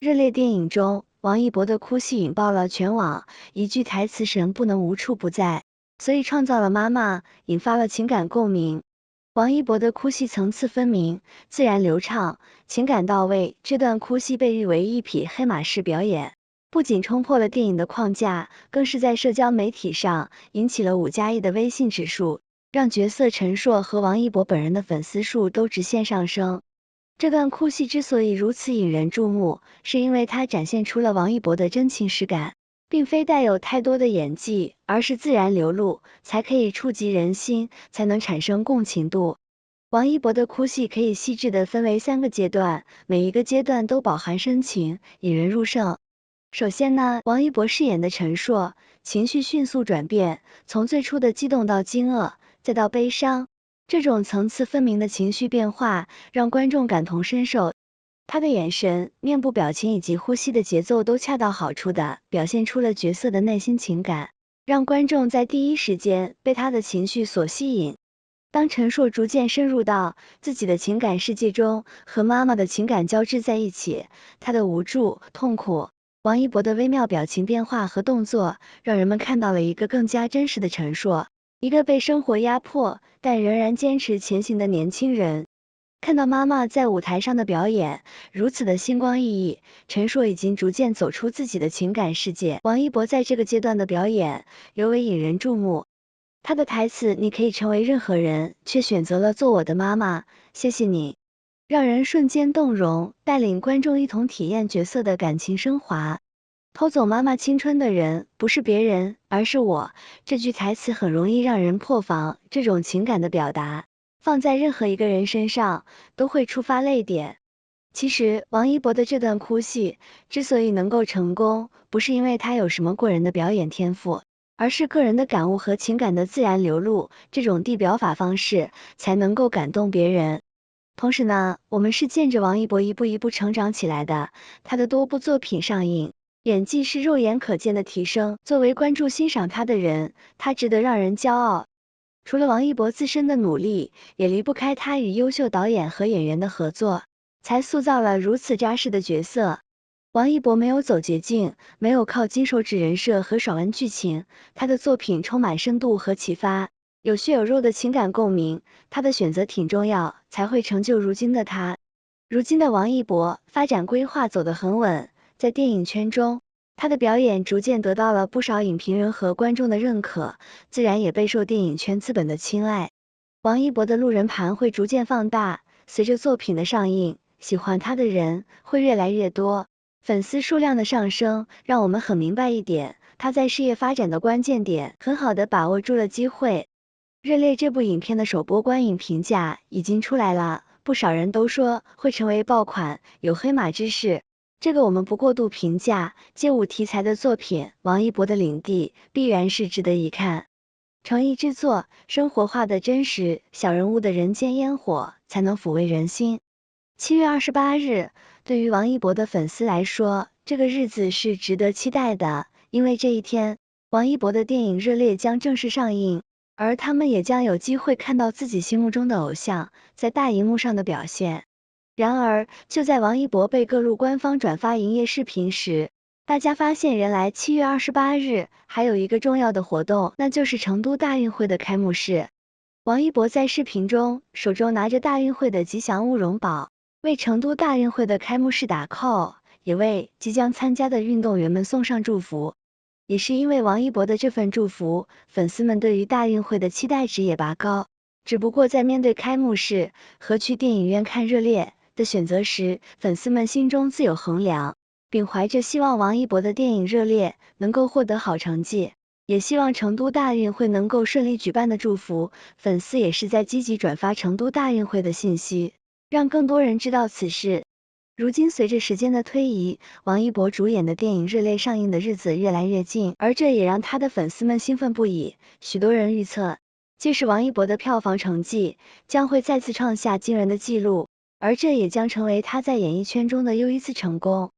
热烈电影中，王一博的哭戏引爆了全网，一句台词神不能无处不在，所以创造了妈妈，引发了情感共鸣。王一博的哭戏层次分明，自然流畅，情感到位，这段哭戏被誉为一匹黑马式表演，不仅冲破了电影的框架，更是在社交媒体上引起了5+1的微信指数，让角色陈硕和王一博本人的粉丝数都直线上升。这段哭戏之所以如此引人注目，是因为它展现出了王一博的真情实感，并非带有太多的演技，而是自然流露，才可以触及人心，才能产生共情度。王一博的哭戏可以细致的分为3个阶段，每一个阶段都饱含深情，引人入胜。首先呢，王一博饰演的陈硕，情绪迅速转变，从最初的激动到惊愕，再到悲伤，这种层次分明的情绪变化，让观众感同身受。他的眼神、面部表情以及呼吸的节奏都恰到好处的表现出了角色的内心情感，让观众在第一时间被他的情绪所吸引。当陈硕逐渐深入到自己的情感世界中，和妈妈的情感交织在一起，他的无助、痛苦，王一博的微妙表情变化和动作，让人们看到了一个更加真实的陈硕，一个被生活压迫但仍然坚持前行的年轻人。看到妈妈在舞台上的表演如此的星光熠熠，陈硕已经逐渐走出自己的情感世界。王一博在这个阶段的表演尤为引人注目，他的台词"你可以成为任何人，却选择了做我的妈妈，谢谢你"，让人瞬间动容，带领观众一同体验角色的感情升华。偷走妈妈青春的人不是别人，而是我。这句台词很容易让人破防，这种情感的表达，放在任何一个人身上都会触发泪点。其实，王一博的这段哭戏之所以能够成功，不是因为他有什么过人的表演天赋，而是个人的感悟和情感的自然流露，这种地表法方式才能够感动别人。同时呢，我们是见着王一博一步一步成长起来的，他的多部作品上映，演技是肉眼可见的提升。作为关注欣赏他的人，他值得让人骄傲。除了王一博自身的努力，也离不开他与优秀导演和演员的合作，才塑造了如此扎实的角色。王一博没有走捷径，没有靠金手指人设和爽文剧情，他的作品充满深度和启发，有血有肉的情感共鸣，他的选择挺重要，才会成就如今的他。如今的王一博发展规划走得很稳，在电影圈中，他的表演逐渐得到了不少影评人和观众的认可，自然也备受电影圈资本的青睐。王一博的路人盘会逐渐放大，随着作品的上映，喜欢他的人会越来越多，粉丝数量的上升，让我们很明白一点，他在事业发展的关键点，很好的把握住了机会。热烈这部影片的首播观影评价已经出来了，不少人都说会成为爆款，有黑马之势。这个我们不过度评价，街舞题材的作品，王一博的领地必然是值得一看。诚意之作，生活化的真实，小人物的人间烟火，才能抚慰人心。7月28日，对于王一博的粉丝来说，这个日子是值得期待的，因为这一天，王一博的电影《热烈》将正式上映，而他们也将有机会看到自己心目中的偶像在大荧幕上的表现。然而，就在王一博被各路官方转发营业视频时，大家发现原来7月28日还有一个重要的活动，那就是成都大运会的开幕式。王一博在视频中手中拿着大运会的吉祥物荣宝，为成都大运会的开幕式打 call， 也为即将参加的运动员们送上祝福。也是因为王一博的这份祝福，粉丝们对于大运会的期待值也拔高。只不过在面对开幕式和去电影院看热烈的选择时，粉丝们心中自有衡量，并怀着希望王一博的电影热烈能够获得好成绩，也希望成都大运会能够顺利举办的祝福，粉丝也是在积极转发成都大运会的信息，让更多人知道此事。如今随着时间的推移，王一博主演的电影《热烈》上映的日子越来越近，而这也让他的粉丝们兴奋不已。许多人预测，届时王一博的票房成绩将会再次创下惊人的纪录，而这也将成为他在演艺圈中的又一次成功。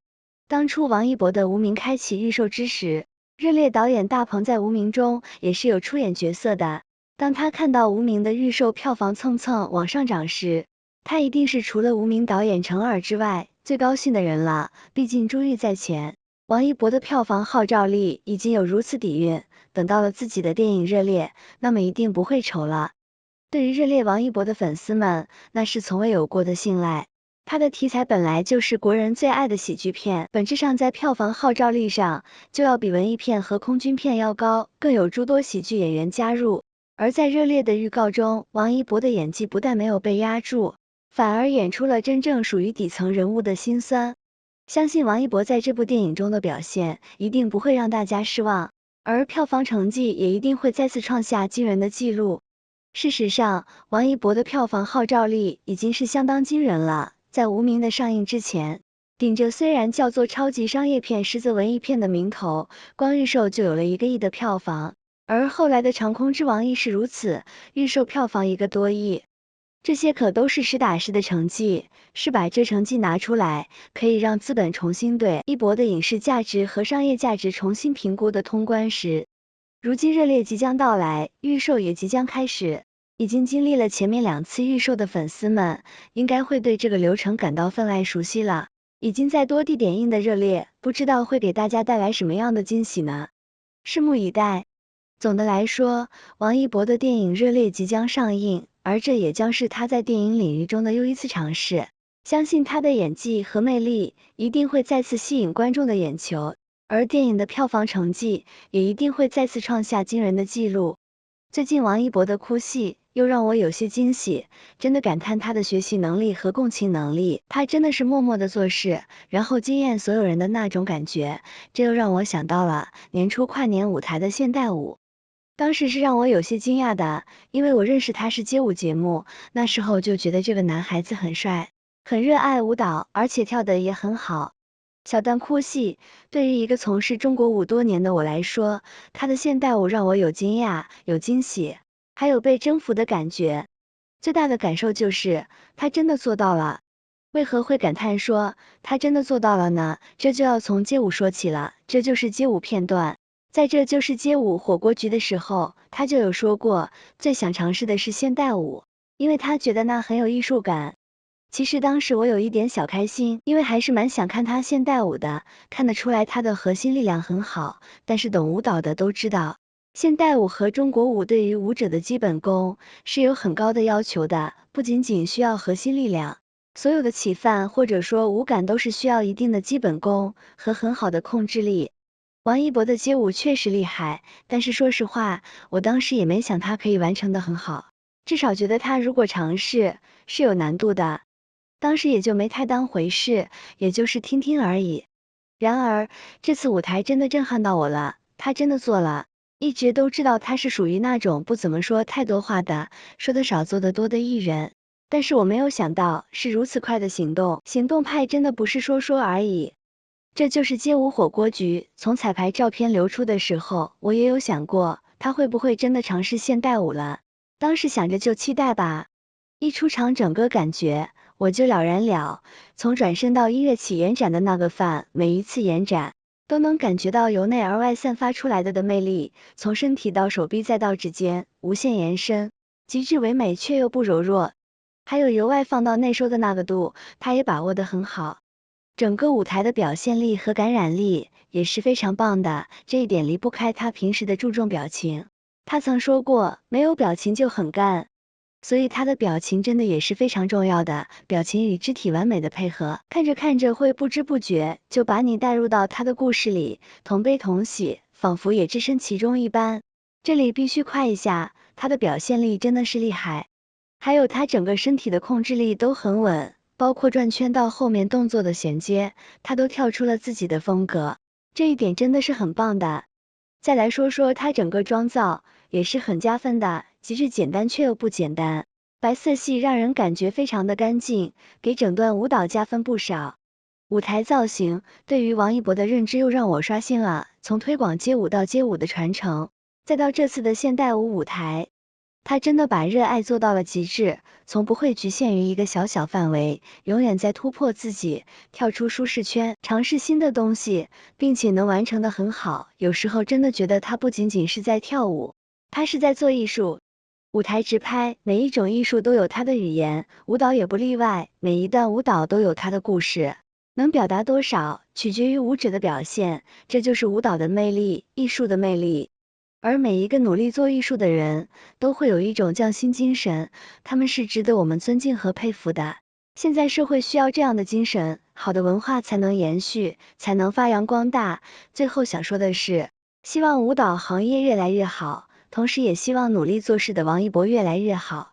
当初王一博的《无名》开启预售之时，热烈导演大鹏在《无名》中也是有出演角色的。当他看到《无名》的预售票房蹭蹭往上涨时，他一定是除了无名导演陈耳之外，最高兴的人了，毕竟珠玉在前。王一博的票房号召力已经有如此底蕴，等到了自己的电影热烈，那么一定不会愁了。对于热烈王一博的粉丝们，那是从未有过的信赖。他的题材本来就是国人最爱的喜剧片，本质上在票房号召力上就要比文艺片和空军片要高，更有诸多喜剧演员加入。而在热烈的预告中，王一博的演技不但没有被压住，反而演出了真正属于底层人物的辛酸。相信王一博在这部电影中的表现一定不会让大家失望，而票房成绩也一定会再次创下惊人的纪录。事实上，王一博的票房号召力已经是相当惊人了。在无名的上映之前，顶着虽然叫做超级商业片，实则文艺片的名头，光预售就有了1个亿的票房。而后来的长空之王亦是如此，预售票房1个多亿。这些可都是实打实的成绩，是把这成绩拿出来，可以让资本重新对一博的影视价值和商业价值重新评估的通关时。如今热烈即将到来，预售也即将开始。已经经历了前面2次预售的粉丝们，应该会对这个流程感到分外熟悉了。已经在多地点映的热烈，不知道会给大家带来什么样的惊喜呢？拭目以待。总的来说，王一博的电影热烈即将上映，而这也将是他在电影领域中的又一次尝试。相信他的演技和魅力一定会再次吸引观众的眼球，而电影的票房成绩也一定会再次创下惊人的纪录。最近王一博的哭戏又让我有些惊喜，真的感叹他的学习能力和共情能力，他真的是默默的做事，然后惊艳所有人的那种感觉。这又让我想到了年初跨年舞台的现代舞，当时是让我有些惊讶的，因为我认识他是街舞节目，那时候就觉得这个男孩子很帅，很热爱舞蹈，而且跳得也很好。小段哭戏，对于一个从事中国舞多年的我来说，他的现代舞让我有惊讶，有惊喜，还有被征服的感觉。最大的感受就是他真的做到了。为何会感叹说他真的做到了呢？这就要从街舞说起了，这就是街舞片段。在这就是街舞火锅局的时候，他就有说过，最想尝试的是现代舞，因为他觉得那很有艺术感。其实当时我有一点小开心，因为还是蛮想看他现代舞的，看得出来他的核心力量很好，但是懂舞蹈的都知道，现代舞和中国舞对于舞者的基本功是有很高的要求的，不仅仅需要核心力量，所有的起范或者说舞感都是需要一定的基本功和很好的控制力。王一博的街舞确实厉害，但是说实话，我当时也没想他可以完成的很好，至少觉得他如果尝试是有难度的。当时也就没太当回事，也就是听听而已。然而，这次舞台真的震撼到我了，他真的做了。一直都知道他是属于那种不怎么说太多话的，说的少做的多的艺人，但是我没有想到是如此快的行动，行动派真的不是说说而已。这就是街舞火锅局，从彩排照片流出的时候，我也有想过，他会不会真的尝试现代舞了？当时想着就期待吧。一出场整个感觉我就了然了，从转身到音乐起延展的那个范，每一次延展都能感觉到由内而外散发出来的魅力，从身体到手臂再到指尖，无限延伸，极致唯美却又不柔弱。还有由外放到内收的那个度，他也把握得很好。整个舞台的表现力和感染力也是非常棒的，这一点离不开他平时的注重表情。他曾说过，没有表情就很干。所以他的表情真的也是非常重要的，表情与肢体完美的配合，看着看着会不知不觉就把你带入到他的故事里，同悲同喜，仿佛也置身其中一般。这里必须夸一下，他的表现力真的是厉害，还有他整个身体的控制力都很稳，包括转圈到后面动作的衔接，他都跳出了自己的风格，这一点真的是很棒的。再来说说他整个妆造，也是很加分的，极致简单却又不简单，白色系让人感觉非常的干净，给整段舞蹈加分不少。舞台造型，对于王一博的认知又让我刷新了，从推广街舞到街舞的传承，再到这次的现代舞舞台，他真的把热爱做到了极致，从不会局限于一个小小范围，永远在突破自己，跳出舒适圈，尝试新的东西，并且能完成的很好。有时候真的觉得他不仅仅是在跳舞，他是在做艺术。舞台直拍，每一种艺术都有它的语言，舞蹈也不例外，每一段舞蹈都有它的故事。能表达多少，取决于舞者的表现，这就是舞蹈的魅力，艺术的魅力。而每一个努力做艺术的人，都会有一种匠心精神，他们是值得我们尊敬和佩服的。现在社会需要这样的精神，好的文化才能延续，才能发扬光大。最后想说的是，希望舞蹈行业越来越好，同时也希望努力做事的王一博越来越好。